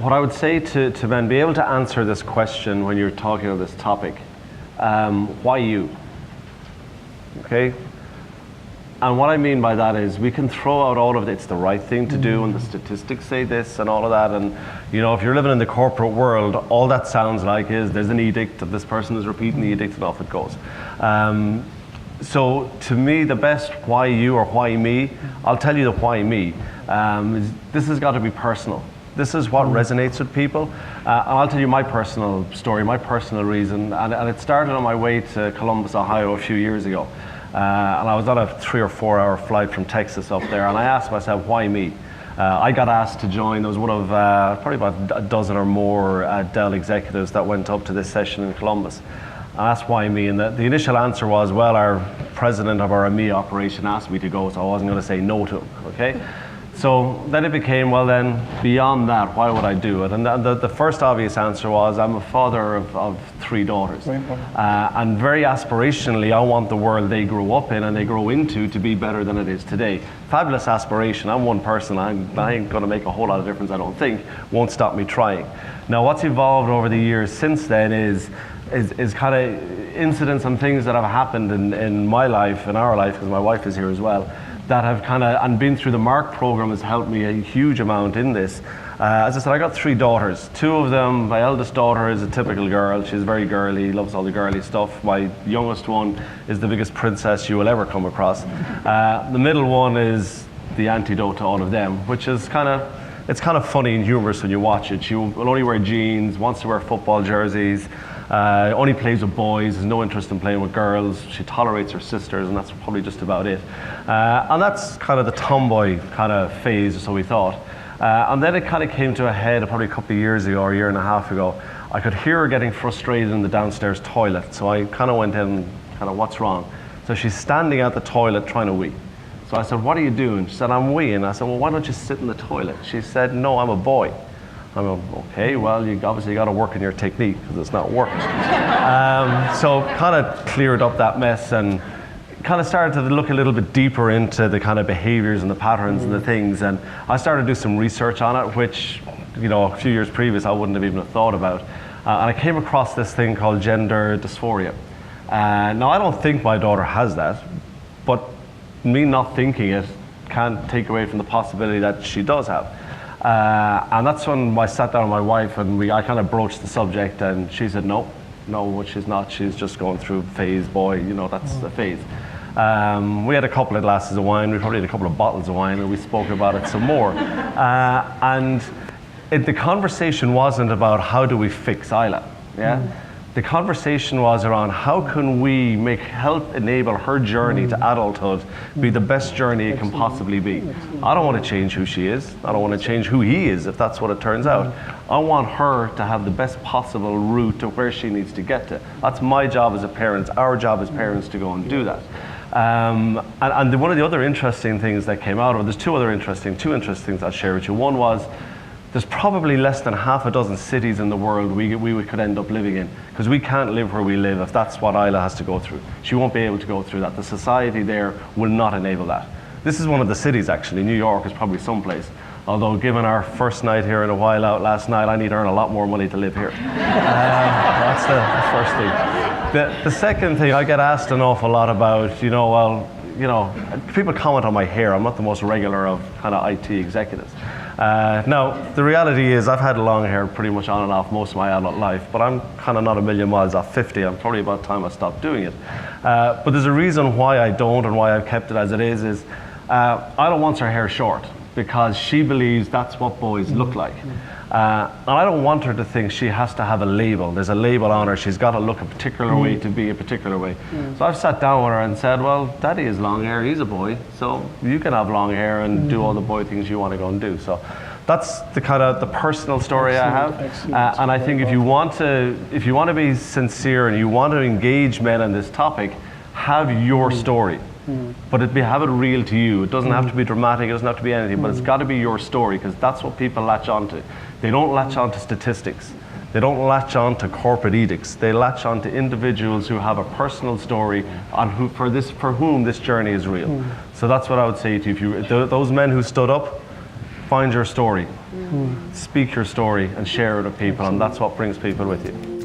what I would say to men, be able to answer this question when you're talking on this topic, why you? Okay? And what I mean by that is we can throw out all of it's the right thing to do and the statistics say this and all of that, and you know, if you're living in the corporate world, all that sounds like is there's an edict that this person is repeating the edict and off it goes. So to me, the best why you or why me, I'll tell you the why me. This has got to be personal. This is what resonates with people. And I'll tell you my personal story, my personal reason, and it started on my way to Columbus, Ohio a few years ago. And I was on a 3 or 4 hour flight from Texas up there, and I asked myself, why me? I got asked to join. There was one of probably about a dozen or more Dell executives that went up to this session in Columbus. I asked why me, and the initial answer was, well, our president of our EMEA operation asked me to go, so I wasn't going to say no to him, okay? So then it became, well then, beyond that, why would I do it? And the first obvious answer was, I'm a father of 3 daughters. And very aspirationally, I want the world they grow up in and they grow into to be better than it is today. Fabulous aspiration. I'm one person, I ain't gonna make a whole lot of difference, I don't think. Won't stop me trying. Now what's evolved over the years since then is kind of incidents and things that have happened in my life, in our life, because my wife is here as well, that have kind of, and been through the MARC program has helped me a huge amount in this. As I said, I got 3 daughters. 2 of them, my eldest daughter is a typical girl. She's very girly, loves all the girly stuff. My youngest one is the biggest princess you will ever come across. The middle one is the antidote to all of them, which is it's kind of funny and humorous when you watch it. She will only wear jeans, wants to wear football jerseys, only plays with boys, has no interest in playing with girls. She tolerates her sisters, and that's probably just about it. And that's kind of the tomboy kind of phase, so we thought. And then it kind of came to a head probably a couple of years ago, or a year and a half ago. I could hear her getting frustrated in the downstairs toilet, so I kind of went in, what's wrong? So she's standing at the toilet trying to wee. So I said, what are you doing? She said, I'm weeing. I said, well, why don't you sit in the toilet? She said, no, I'm a boy. I'm going, okay, well, you obviously got to work on your technique because it's not working. So kind of cleared up that mess and kind of started to look a little bit deeper into the kind of behaviors and the patterns and the things. And I started to do some research on it, which, you know, a few years previous I wouldn't have even thought about. And I came across this thing called gender dysphoria. Now, I don't think my daughter has that, but me not thinking it can't take away from the possibility that she does have. And that's when I sat down with my wife and I kind of broached the subject, and she said, no, she's not. She's just going through phase, boy, you know, that's a phase. We had a couple of glasses of wine, we probably had a couple of bottles of wine, and we spoke about it some more. The conversation wasn't about how do we fix Isla, yeah? The conversation was around how can we help enable her journey to adulthood be the best journey it can possibly be. I don't want to change who she is. I don't want to change who he is if that's what it turns out. I want her to have the best possible route to where she needs to get to. That's my job as a parent. It's our job as parents to go and do that. And one of the other interesting things that came out of it, there's two interesting things I'll share with you. One was, there's probably less than half a dozen cities in the world we could end up living in, because we can't live where we live if that's what Isla has to go through. She won't be able to go through that. The society there will not enable that. This is one of the cities, actually. New York is probably someplace. Although, given our first night here and a while out last night, I need to earn a lot more money to live here. That's the first thing. The second thing, I get asked an awful lot about, people comment on my hair. I'm not the most regular of kind of IT executives. Now, the reality is I've had long hair pretty much on and off most of my adult life, but I'm kind of not a million miles off 50. I'm probably about time I stopped doing it. But there's a reason why I don't and why I've kept it as it is Isla wants her hair short because she believes that's what boys look like. And I don't want her to think she has to have a label. There's a label on her. She's got to look a particular way to be a particular way. So I've sat down with her and said, well, Daddy has long hair. He's a boy. So you can have long hair and do all the boy things you want to go and do. So that's the kind of the personal story I have. And I think if you want to be sincere and you want to engage men on this topic, have your story. But have it real to you. It doesn't have to be dramatic, it doesn't have to be anything, but it's got to be your story, because that's what people latch onto. They don't latch onto statistics. They don't latch onto corporate edicts. They latch onto individuals who have a personal story on for whom this journey is real. So that's what I would say to you. Those men who stood up, find your story, speak your story and share it with people, and that's what brings people with you.